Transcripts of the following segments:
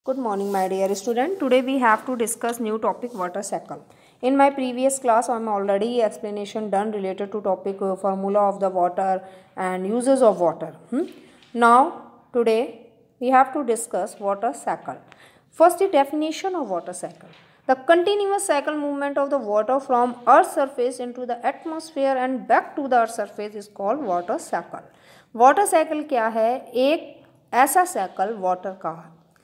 Good morning, my dear student. Today we have to discuss new topic water cycle. In my previous class, I am already explanation done related to topic formula of the water and uses of water. Now today we have to discuss water cycle. First, the definition of water cycle. The continuous cycle movement of the water from Earth's surface into the atmosphere and back to the Earth's surface is called water cycle. Water cycle क्या है? एक ऐसा cycle water का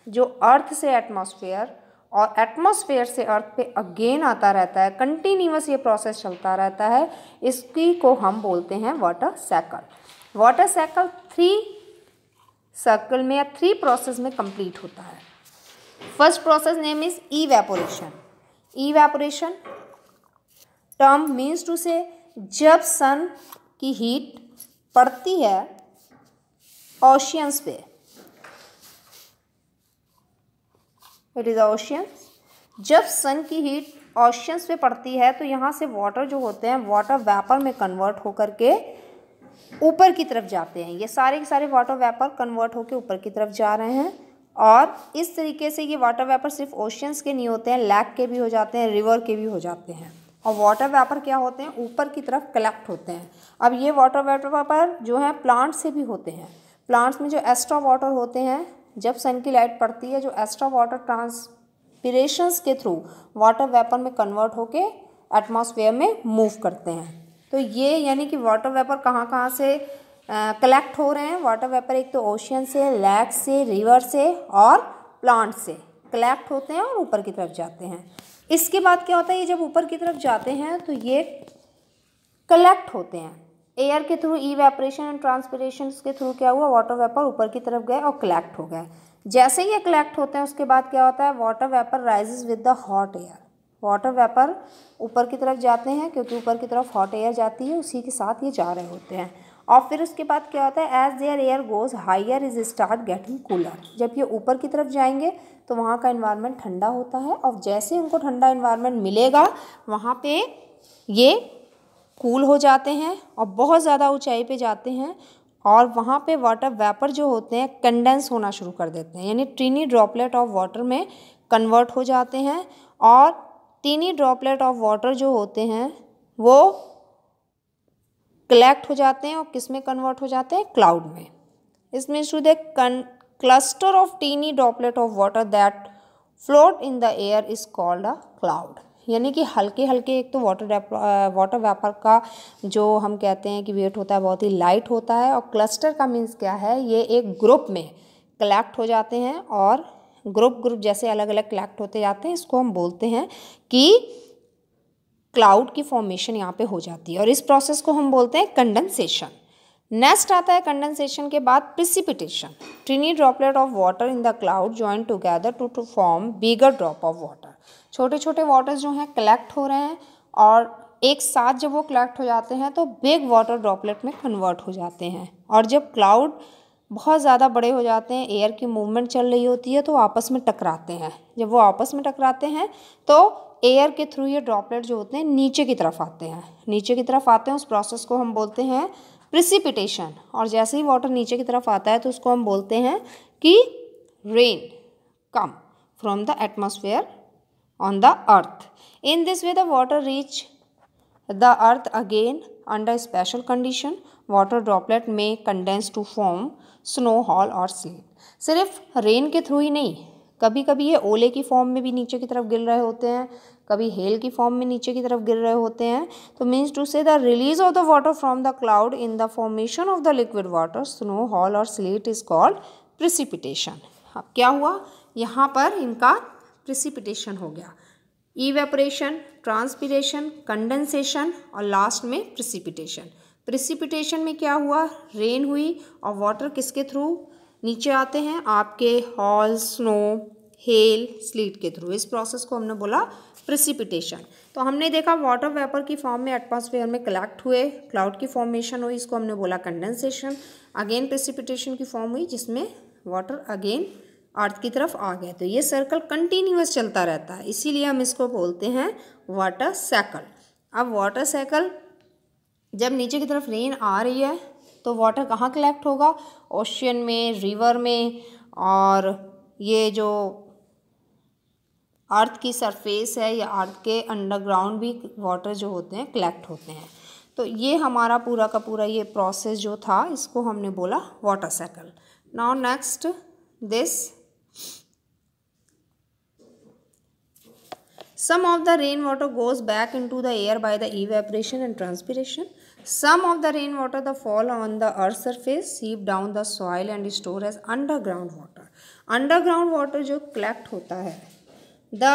जो अर्थ से atmosphere और atmosphere से अर्थ पे अगेन आता रहता है, कंटिन्यूअस ये प्रोसेस चलता रहता है, इसकी को हम बोलते हैं water cycle. Water cycle 3 circle में या 3 प्रोसेस में कंप्लीट होता है। First process name is evaporation. Evaporation term means to say जब सन की हीट पड़ती है ओशियंस पे, इट इज़ ओशियंस। जब सन की हीट ओशियंस पे पड़ती है तो यहाँ से वाटर जो होते हैं वाटर वेपर में कन्वर्ट होकर के ऊपर की तरफ जाते हैं। ये सारे के सारे वाटर वेपर कन्वर्ट होकर ऊपर की तरफ जा रहे हैं और इस तरीके से ये वाटर वेपर सिर्फ ओशियंस के नहीं होते हैं, लेक के भी हो जाते हैं, रिवर के भी हो जाते हैं। और वाटर वेपर क्या होते हैं? ऊपर की तरफ कलेक्ट होते हैं। अब ये वाटर वेपर जो है प्लांट से भी होते हैं। प्लांट्स में जो एक्स्ट्रा वाटर होते हैं, जब सन की लाइट पड़ती है, जो एक्स्ट्रा वाटर ट्रांसपिरेशंस के थ्रू वाटर वेपर में कन्वर्ट होके एटमॉस्फेयर में मूव करते हैं। तो ये यानी कि वाटर वेपर कहाँ से कलेक्ट हो रहे हैं? वाटर वेपर एक तो ओशियन से, लेक से, रिवर से और प्लांट से कलेक्ट होते हैं और ऊपर की तरफ जाते हैं। इसके बाद क्या होता है? ये जब ऊपर की तरफ जाते हैं तो ये कलेक्ट होते हैं एयर के थ्रू। इवेपोरेशन एंड ट्रांसपिरेशन के थ्रू क्या हुआ? वाटर वेपर ऊपर की तरफ गए और कलेक्ट हो गए। जैसे ही ये कलेक्ट होते हैं उसके बाद क्या होता है? Water vapour rises with the hot air. Water vapour ऊपर की तरफ जाते हैं क्योंकि ऊपर की तरफ हॉट एयर जाती है, उसी के साथ ये जा रहे होते हैं। और फिर उसके बाद क्या होता है? As there air goes higher is start getting cooler. जब ये ऊपर की तरफ जाएंगे तो वहाँ का इन्वायरमेंट ठंडा होता है और जैसे उनको ठंडा इन्वायरमेंट मिलेगा वहाँ पे ये कूल हो जाते हैं और बहुत ज़्यादा ऊंचाई पे जाते हैं और वहाँ पे वाटर वेपर जो होते हैं कंडेंस होना शुरू कर देते हैं, यानी टीनी ड्रॉपलेट ऑफ वाटर में कन्वर्ट हो जाते हैं। और टीनी ड्रॉपलेट ऑफ वाटर जो होते हैं वो कलेक्ट हो जाते हैं और किस में कन्वर्ट हो जाते हैं? क्लाउड में। इसमें to the cluster of tiny droplet of water that float in the air is called a cloud. यानी कि हल्के हल्के एक तो वाटर वेपर का जो हम कहते हैं कि वेट होता है बहुत ही लाइट होता है, और क्लस्टर का मीन्स क्या है? ये एक ग्रुप में कलेक्ट हो जाते हैं और ग्रुप जैसे अलग अलग कलेक्ट होते जाते हैं, इसको हम बोलते हैं कि क्लाउड की फॉर्मेशन यहाँ पे हो जाती है और इस प्रोसेस को हम बोलते हैं कंडेंसेशन। नेक्स्ट आता है कंडेंसेशन के बाद precipitation. Tiny droplet of water in the cloud join together to form bigger drop of water. छोटे छोटे वाटर्स जो हैं कलेक्ट हो रहे हैं और एक साथ जब वो कलेक्ट हो जाते हैं तो बिग वाटर ड्रॉपलेट में कन्वर्ट हो जाते हैं। और जब क्लाउड बहुत ज़्यादा बड़े हो जाते हैं, एयर की मूवमेंट चल रही होती है, तो आपस में टकराते हैं। जब वो आपस में टकराते हैं तो एयर के थ्रू ये ड्रॉपलेट जो होते हैं नीचे की तरफ आते हैं। नीचे की तरफ आते हैं, उस प्रोसेस को हम बोलते हैं प्रिसिपिटेशन। और जैसे ही वाटर नीचे की तरफ आता है तो उसको हम बोलते हैं कि rain come from the atmosphere on the earth. In this way the water reach the earth again under special condition. Water droplet may condense to form snow, hail और sleet. सिर्फ रेन के थ्रू ही नहीं, कभी कभी ये ओले की form में भी नीचे की तरफ गिर रहे होते हैं, कभी हेल की फॉर्म में नीचे की तरफ गिर रहे होते हैं। तो मीन्स टू से the release of the water from the cloud in the formation of the liquid water snow, hall और स्लीट इज कॉल्ड प्रिसिपिटेशन। अब क्या हुआ? यहाँ पर इनका प्रिसिपिटेशन हो गया। इवेपोरेशन, ट्रांसपिरेशन, कंडेंसेशन और लास्ट में प्रिसिपिटेशन। प्रिसिपिटेशन में क्या हुआ? रेन हुई और वाटर किसके थ्रू नीचे आते हैं? आपके हॉल, स्नो, हेल, स्लीट के थ्रू। इस प्रोसेस को हमने बोला प्रिसिपिटेशन। तो हमने देखा वाटर वेपर की फॉर्म में एटमॉस्फेयर में कलेक्ट हुए, क्लाउड की फॉर्मेशन हुई, इसको हमने बोला कंडेंसेशन। अगेन प्रिसिपिटेशन की फॉर्म हुई जिसमें वाटर अगेन अर्थ की तरफ आ गए। तो ये सर्कल कंटिन्यूअस चलता रहता है, इसीलिए हम इसको बोलते हैं वाटर साइकिल। अब वाटर साइकिल जब नीचे की तरफ रेन आ रही है तो वाटर कहाँ कलेक्ट होगा? ओशियन में, रिवर में, और ये जो अर्थ की सरफेस है या अर्थ के अंडरग्राउंड भी वाटर जो होते हैं कलेक्ट होते हैं। तो ये हमारा पूरा का पूरा ये प्रोसेस जो था इसको हमने बोला water cycle. Now next this, some of the rainwater goes back into the air by the evaporation and transpiration. Some of the rainwater that fall on the earth's surface seep down the soil and store as underground water. Underground water जो collect होता है, the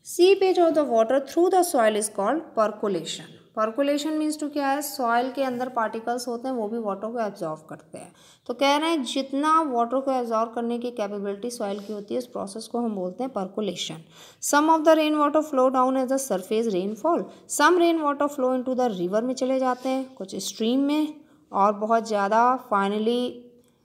seepage of the water through the soil is called percolation. Percolation means to क्या है, soil के अंदर particles होते हैं वो भी वाटर को एब्जॉर्व करते हैं। तो कह रहे हैं जितना वाटर को एब्जॉर्व करने की कैपेबिलिटी सॉइल की होती है इस प्रोसेस को हम बोलते हैं percolation. Some of the rain water flow down as the surface rainfall, some rain water flow into the river में चले जाते हैं, कुछ स्ट्रीम में, और बहुत ज़्यादा फाइनली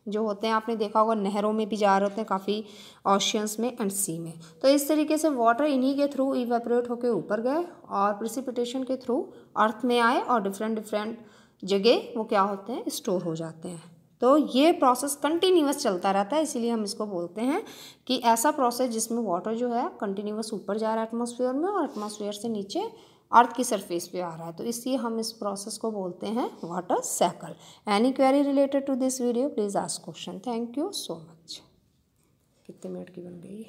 जो होते हैं आपने देखा होगा नहरों में भी जा रहे होते हैं काफ़ी, ओशियंस में एंड सी में। तो इस तरीके से वाटर इन्हीं के थ्रू इवेपोरेट होकर ऊपर गए और प्रिसिपिटेशन के थ्रू अर्थ में आए और डिफरेंट जगह वो क्या होते हैं, स्टोर हो जाते हैं। तो ये प्रोसेस कंटिन्यूअस चलता रहता है, इसीलिए हम इसको बोलते हैं कि ऐसा प्रोसेस जिसमें वाटर जो है कंटिन्यूअस ऊपर जा रहा है एटमॉस्फेयर में और एटमॉस्फेयर से नीचे अर्थ की सरफेस पे आ रहा है। तो इसलिए हम इस प्रोसेस को बोलते हैं water cycle. Any query related to this video please ask question. Thank you so much. कितने मिनट की बन गई?